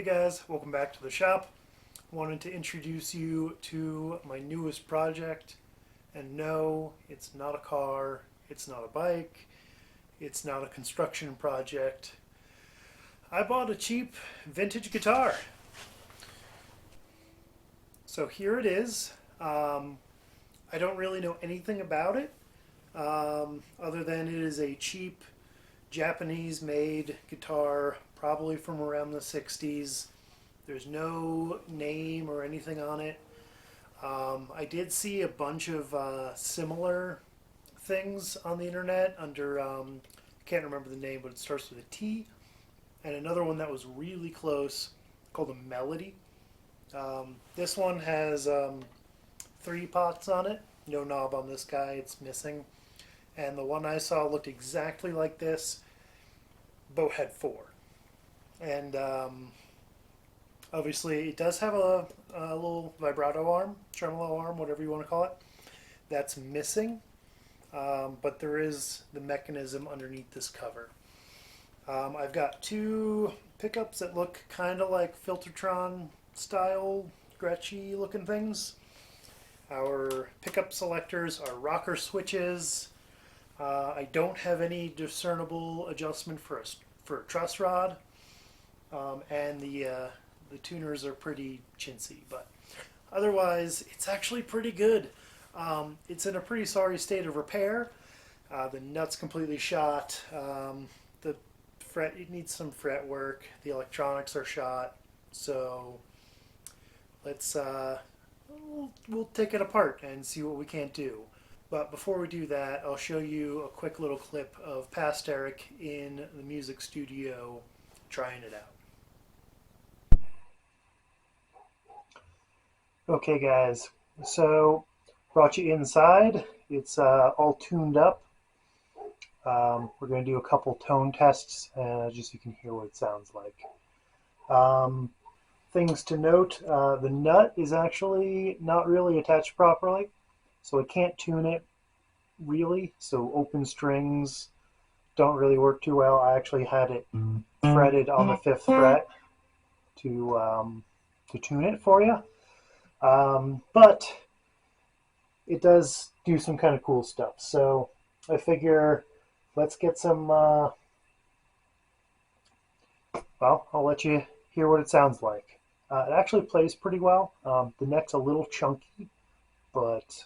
Hey guys, welcome back to the shop. Wanted to introduce you to my newest project. And no, it's not a car, it's not a bike, it's not a construction project. I bought a cheap vintage guitar. So here it is. I don't really know anything about it other than it is a cheap Japanese made guitar, probably from around the 60s. There's no name or anything on it. I did see a bunch of similar things on the internet under, I can't remember the name, but it starts with a T, and another one that was really close called a Melody. This one has three pots on it, no knob on this guy, it's missing. And the one I saw looked exactly like this, both had four. And obviously, it does have a little vibrato arm, tremolo arm, whatever you want to call it. That's missing, but there is the mechanism underneath this cover. I've got two pickups that look kind of like Filtertron style, Gretschy looking things. Our pickup selectors are rocker switches. I don't have any discernible adjustment for a truss rod, and the tuners are pretty chintzy, but otherwise it's actually pretty good. It's in a pretty sorry state of repair. The nut's completely shot. The fret, it needs some fret work. The electronics are shot. So let's we'll take it apart and see what we can't do. But before we do that, I'll show you a quick little clip of past Eric in the music studio trying it out. Okay guys, so brought you inside. It's all tuned up. We're going to do a couple tone tests just so you can hear what it sounds like. Things to note, the nut is actually not really attached properly, so I can't tune it really, so open strings don't really work too well. I actually had it fretted on the 5th fret to tune it for you. But it does do some kind of cool stuff. So I figure let's get some, well, I'll let you hear what it sounds like. It actually plays pretty well. The neck's a little chunky, but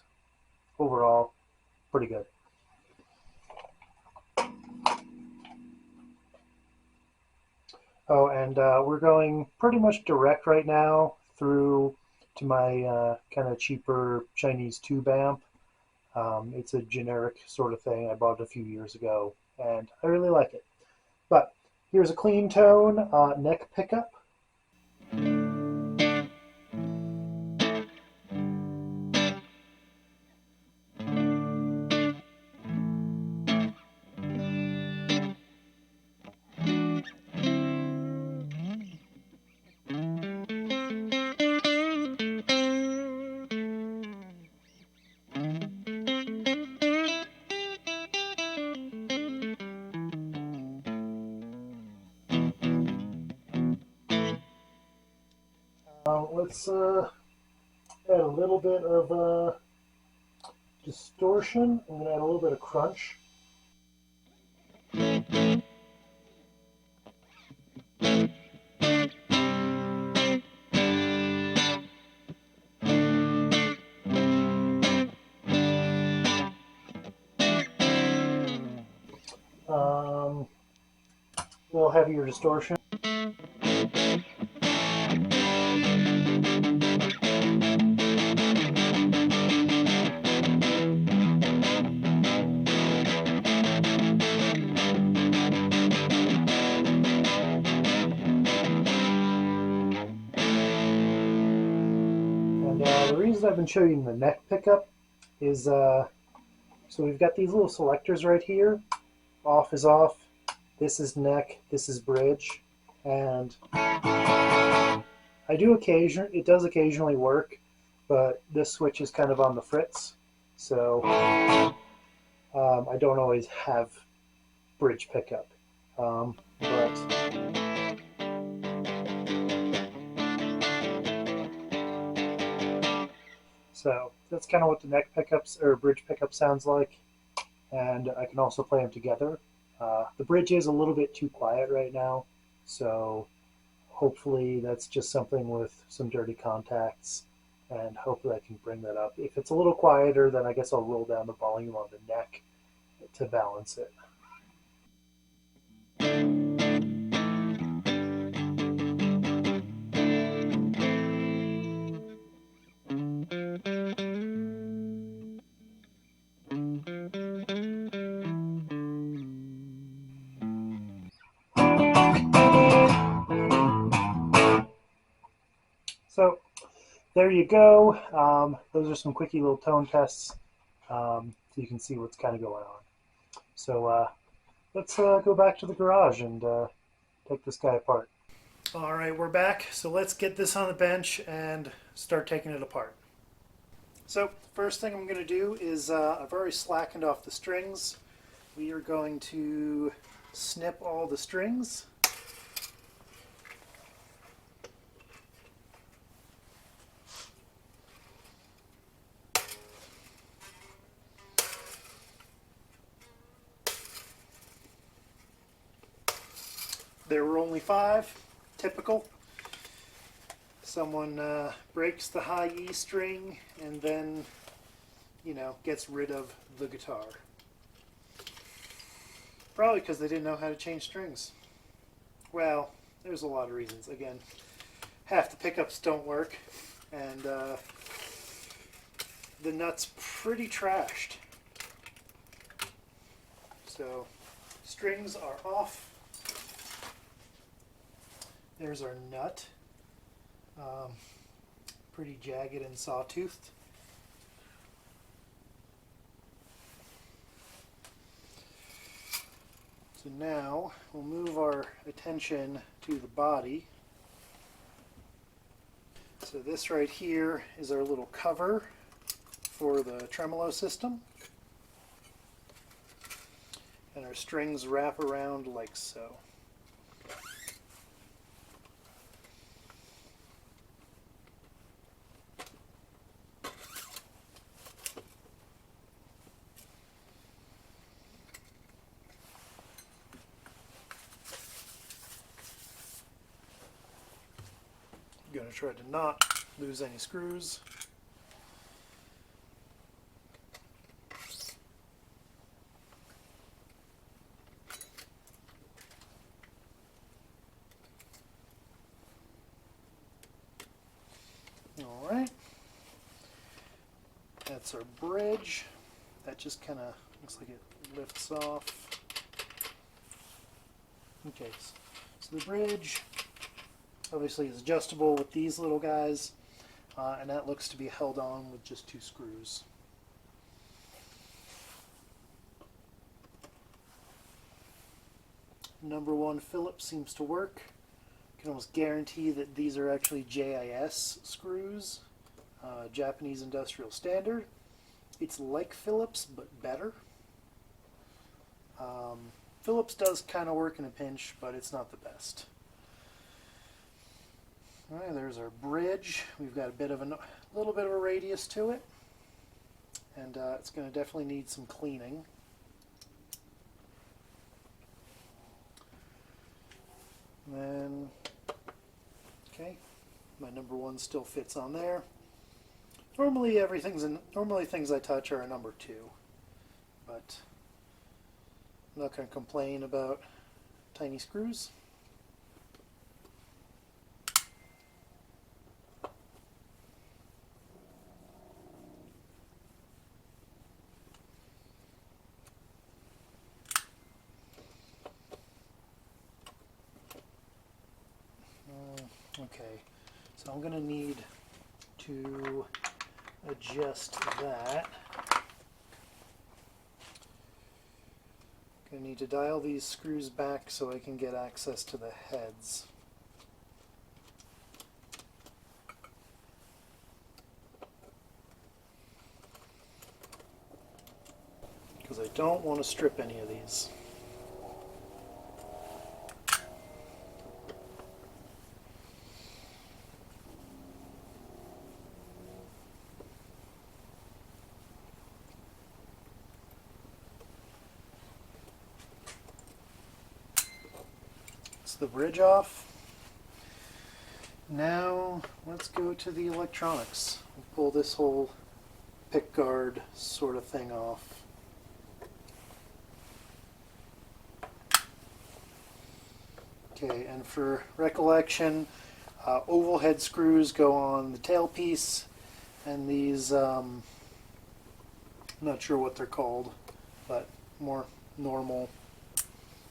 overall, pretty good. Oh, and we're going pretty much direct right now through to my kind of cheaper Chinese tube amp. It's a generic sort of thing. I bought it a few years ago, and I really like it. But here's a clean tone neck pickup. Let's add a little bit of distortion. I'm going to add a little bit of crunch. A little heavier distortion. And the reason I've been showing you the neck pickup is so we've got these little selectors right here. Off is off, this is neck, this is bridge, and it does occasionally work, but this switch is kind of on the fritz, so I don't always have bridge pickup. But So that's kind of what the neck pickups or bridge pickup sounds like, and I can also play them together. The bridge is a little bit too quiet right now, so hopefully that's just something with some dirty contacts, and hopefully I can bring that up. If it's a little quieter, then I guess I'll roll down the volume on the neck to balance it. So there you go. Those are some quickie little tone tests, so you can see what's kind of going on. So let's go back to the garage and take this guy apart. All right, we're back. So let's get this on the bench and start taking it apart. So first thing I'm going to do is I've already slackened off the strings. We are going to snip all the strings. There were only 5, typical. Someone breaks the high E string and then, gets rid of the guitar. Probably because they didn't know how to change strings. Well, there's a lot of reasons. Again, half the pickups don't work, and the nut's pretty trashed. So, strings are off. There's our nut. Pretty jagged and sawtoothed. So now we'll move our attention to the body. So this right here is our little cover for the tremolo system. And our strings wrap around like so. I'm going to try to not lose any screws. Alright, that's our bridge. That just kind of looks like it lifts off. Okay, so the bridge obviously is adjustable with these little guys, and that looks to be held on with just 2 screws. Number 1 Phillips seems to work. I can almost guarantee that these are actually JIS screws, Japanese Industrial Standard. It's like Phillips, but better. Phillips does kind of work in a pinch, but it's not the best. Alright, there's our bridge. We've got a little bit of a radius to it, and it's going to definitely need some cleaning. And then, okay, my number 1 still fits on there. Normally things I touch are a number 2, but I'm not going to complain about tiny screws. Okay, so I'm going to need to adjust that. Going to need to dial these screws back so I can get access to the heads. Because I don't want to strip any of these. the bridge off. Now let's go to the electronics. We'll pull this whole pick guard sort of thing off. Okay, and for recollection, oval head screws go on the tailpiece, and these, I'm not sure what they're called, but more normal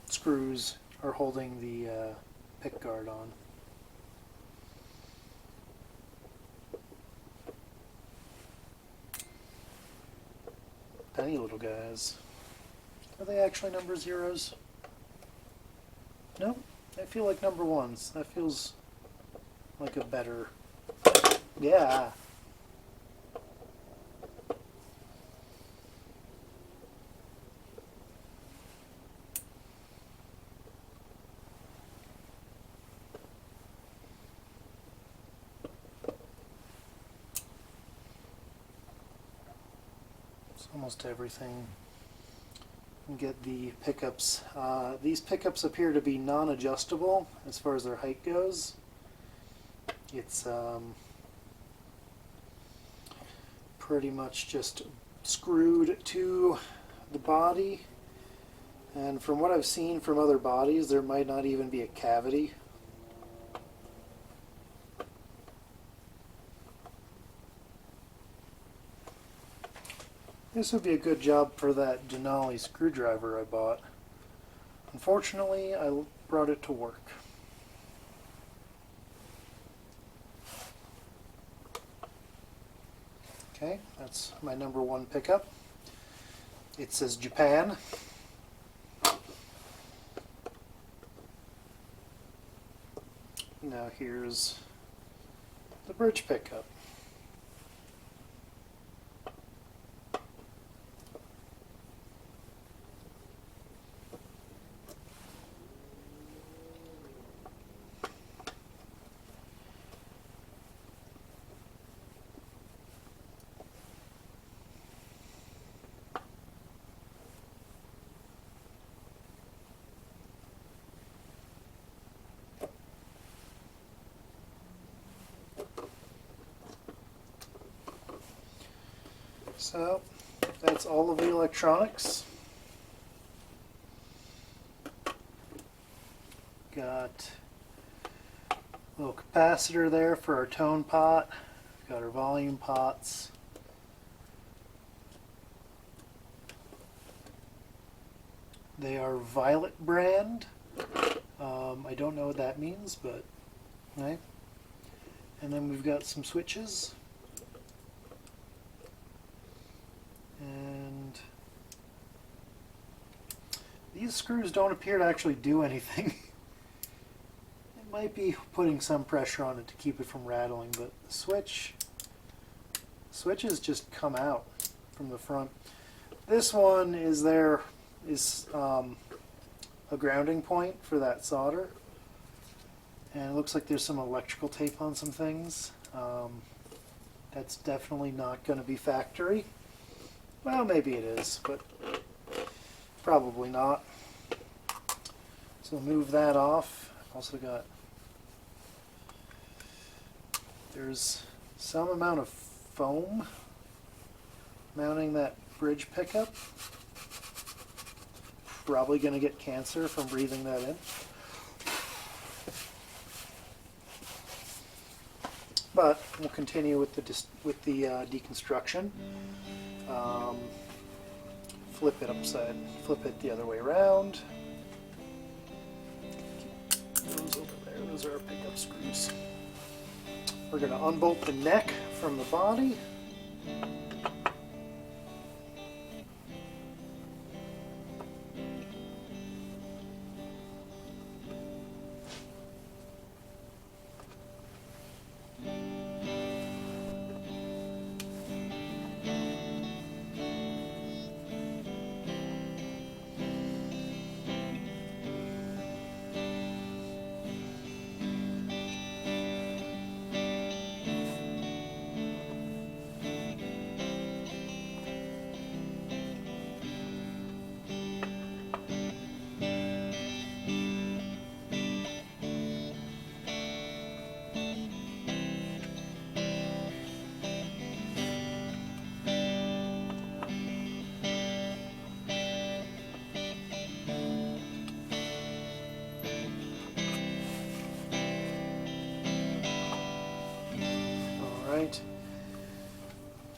screws are holding the pick guard on. Tiny little guys. Are they actually number zeros? No? I feel like number ones. That feels like a better... Yeah! It's almost everything. Get the pickups. These pickups appear to be non-adjustable as far as their height goes. It's pretty much just screwed to the body, and from what I've seen from other bodies, there might not even be a cavity. This would be a good job for that Denali screwdriver I bought. Unfortunately, I brought it to work. Okay, that's my number one pickup. It says Japan. Now here's the bridge pickup. So that's all of the electronics. Got a little capacitor there for our tone pot. Got our volume pots. They are Violet brand. I don't know what that means, but right. And then we've got some switches. And these screws don't appear to actually do anything. It might be putting some pressure on it to keep it from rattling, but the switches just come out from the front. This one is a grounding point for that solder, and it looks like there's some electrical tape on some things. That's definitely not going to be factory. Well, maybe it is, but probably not. So move that off. Also got, there's some amount of foam mounting that bridge pickup. Probably going to get cancer from breathing that in. But we'll continue with the deconstruction. Flip it the other way around. Keep those over there. Those are our pickup screws. We're going to unbolt the neck from the body.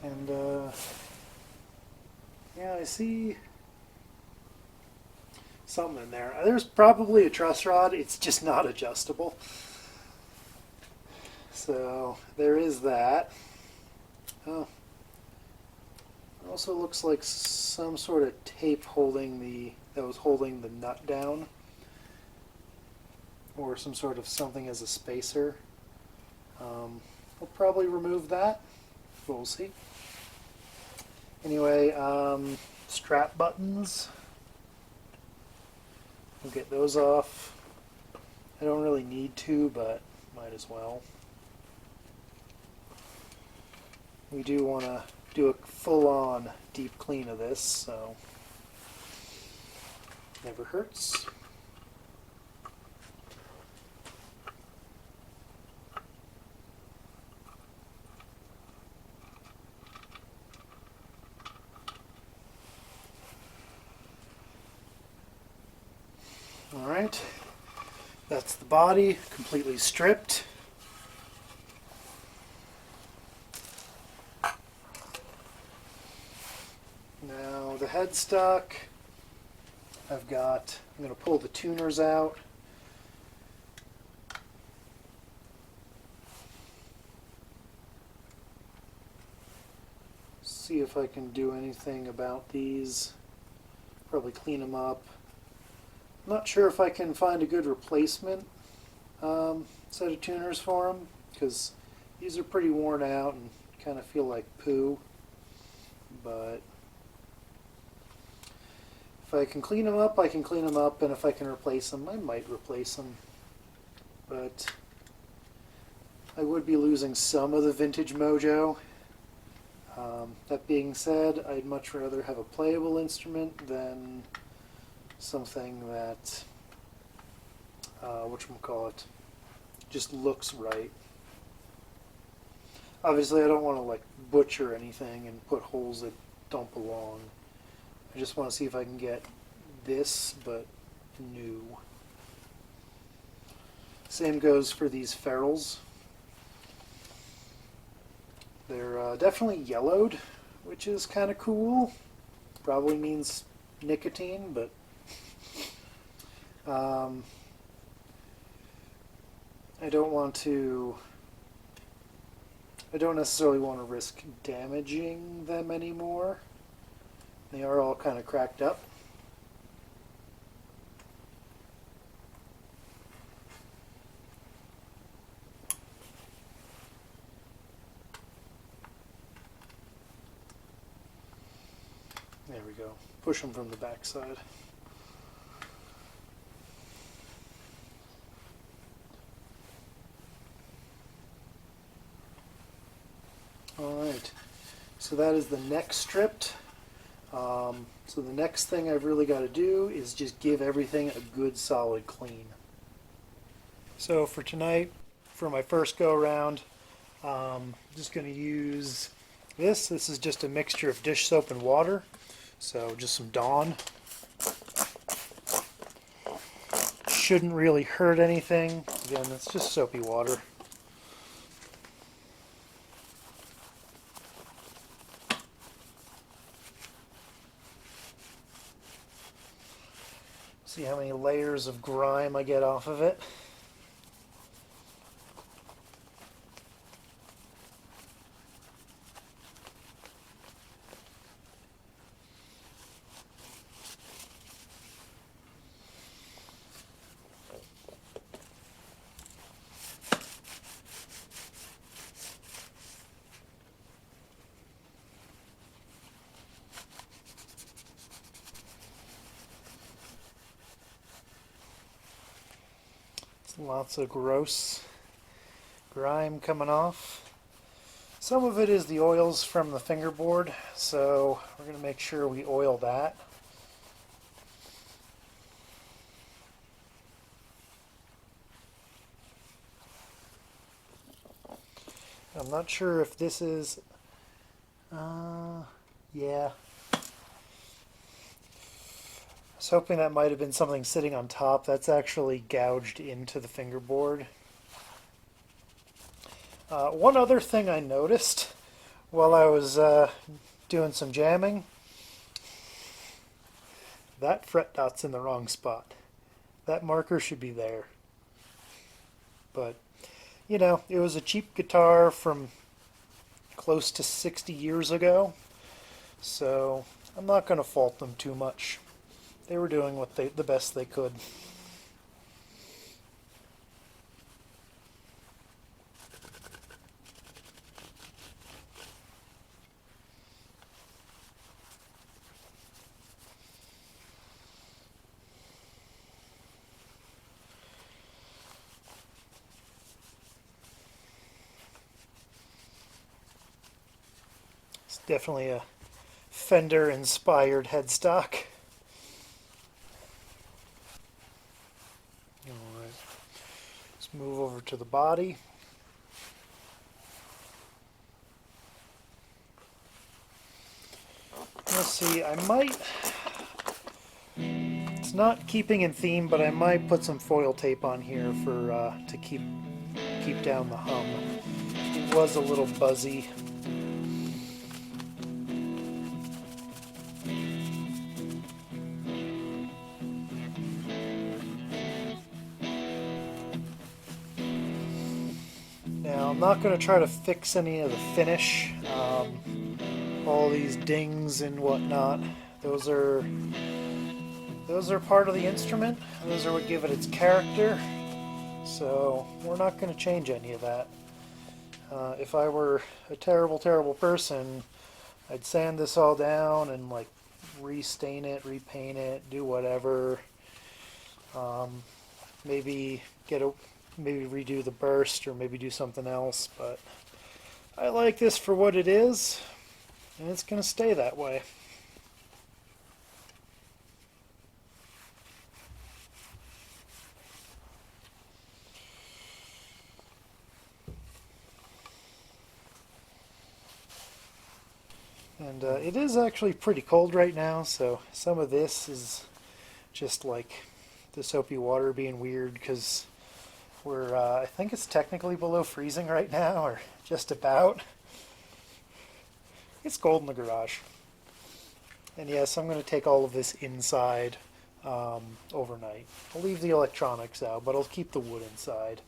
And yeah, I see something in there. There's probably a truss rod, it's just not adjustable. So there is that. Oh, it also looks like some sort of tape that was holding the nut down, or some sort of something as a spacer. We'll probably remove that, but we'll see. Anyway, strap buttons. We'll get those off. I don't really need to, but might as well. We do want to do a full-on deep clean of this, so never hurts. Alright, that's the body, completely stripped. Now the headstock, I'm going to pull the tuners out. See if I can do anything about these. Probably clean them up. I'm not sure if I can find a good replacement set of tuners for them, because these are pretty worn out and kind of feel like poo. But if I can clean them up, I can clean them up, and if I can replace them, I might replace them. But I would be losing some of the vintage mojo. That being said, I'd much rather have a playable instrument than something that, whatchamacallit, just looks right. Obviously, I don't want to like butcher anything and put holes that don't belong. I just want to see if I can get this, but new. Same goes for these ferrules. They're definitely yellowed, which is kind of cool. Probably means nicotine, but I don't necessarily want to risk damaging them anymore. They are all kind of cracked up. There we go. Push them from the back side. Alright, so that is the neck stripped. So the next thing I've really got to do is just give everything a good solid clean. So for tonight, for my first go around, I'm just going to use this. This is just a mixture of dish soap and water. So just some Dawn. Shouldn't really hurt anything. Again, it's just soapy water. See how many layers of grime I get off of it. Lots of gross grime coming off. Some of it is the oils from the fingerboard, so we're going to make sure we oil that. I'm not sure if this is, yeah. I was hoping that might have been something sitting on top. That's actually gouged into the fingerboard. One other thing I noticed while I was doing some jamming, that fret dot's in the wrong spot. That marker should be there. But, you know, it was a cheap guitar from close to 60 years ago, so I'm not going to fault them too much. They were doing the best they could. It's definitely a Fender inspired headstock. Alright, let's move over to the body. Let's see, I might, it's not keeping in theme, but I might put some foil tape on here for to keep down the hum. It was a little buzzy. Now, I'm not going to try to fix any of the finish. All these dings and whatnot. Those are part of the instrument. Those are what give it its character. So we're not going to change any of that. If I were a terrible, terrible person, I'd sand this all down and like restain it, repaint it, do whatever. Maybe maybe redo the burst or maybe do something else. But I like this for what it is, and it's going to stay that way. And it is actually pretty cold right now, so some of this is just like the soapy water being weird because I think it's technically below freezing right now, or just about. It's cold in the garage. And yes, I'm going to take all of this inside overnight. I'll leave the electronics out, but I'll keep the wood inside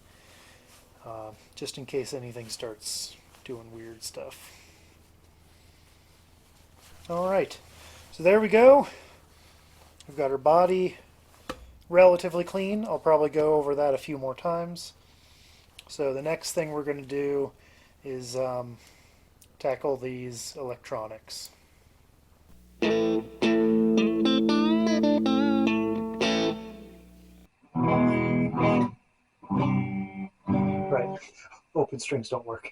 just in case anything starts doing weird stuff. Alright, so there we go. We've got our body relatively clean. I'll probably go over that a few more times. So the next thing we're going to do is tackle these electronics. Right, open strings don't work.